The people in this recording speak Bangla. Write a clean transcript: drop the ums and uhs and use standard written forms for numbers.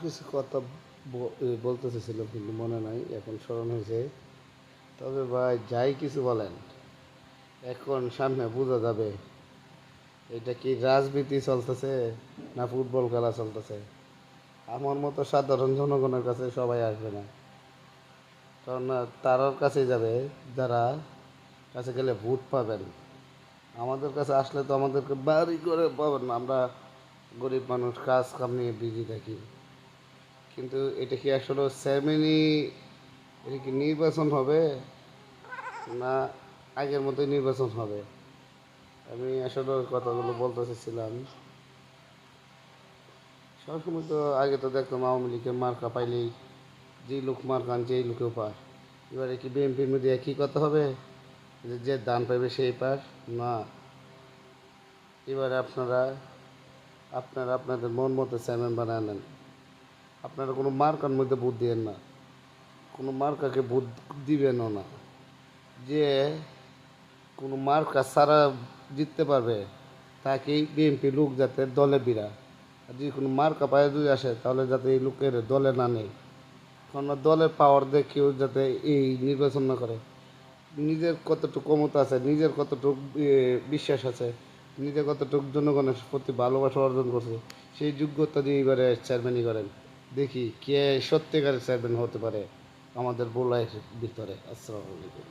কিছু কথা বলতে চাইছিলাম কিন্তু মনে নাই, এখন স্মরণ হয়েছে। তবে ভাই যাই কিছু বলেন, এখন সামনে বোঝা যাবে এটা কি রাজনীতি চলতেছে না ফুটবল খেলা চলতেছে। আমার মতো সাধারণ জনগণের কাছে সবাই আসবে না, কারণ তারার কাছে যাবে যারা কাছে গেলে ভোট পাবেন। আমাদের কাছে আসলে তো আমাদেরকে বাড়ি করে পাবেন না, আমরা গরিব মানুষ কাজ কাম নিয়ে বিজি থাকি। কিন্তু এটা কি আসলে সেরেমনি, এটা কি নির্বাচন হবে না আগের মতোই নির্বাচন হবে? আমি আসলে ওই কথাগুলো বলতে চাচ্ছিলাম। সবসময় তো আগে তো দেখতাম আওয়ামী লীগের মার্কা পাইলেই যেই লোক মার্কা আনছে এই লোকেও পায়। এবারে কি বিএনপির মধ্যে একই কথা হবে যে যে দান পাইবে সেই পার? না, এবারে আপনারা আপনারা আপনাদের মন মতো চেয়ারম্যান বানায় নেন। আপনারা কোনো মার্কার মধ্যে ভোট দিবেন না, কোনো মার্কাকে ভোট দিবেনও না। যে কোনো মার্কা ছাড়া জিততে পারবে তাকেই বিএনপি লোক যাতে দলে বিরা। আর যদি কোনো মার্কা পায়ে যদি আসে তাহলে যাতে এই লোকের দলে না নেই, কারণ দলের পাওয়ার দেখেও যাতে এই নির্বাচন না করে। নিজের কতটুকু ক্ষমতা আছে, নিজের কতটুকু বিশ্বাস আছে, নিজে কতটুকু জনগণের প্রতি ভালোবাসা অর্জন করছে, সেই যোগ্যতা দিয়ে এবারে চেয়ারম্যানই করেন। দেখি কে সত্যিকারের চেয়ারম্যান হতে পারে আমাদের বোলাইয়ের ভিতরে। আসসালামু আলাইকুম।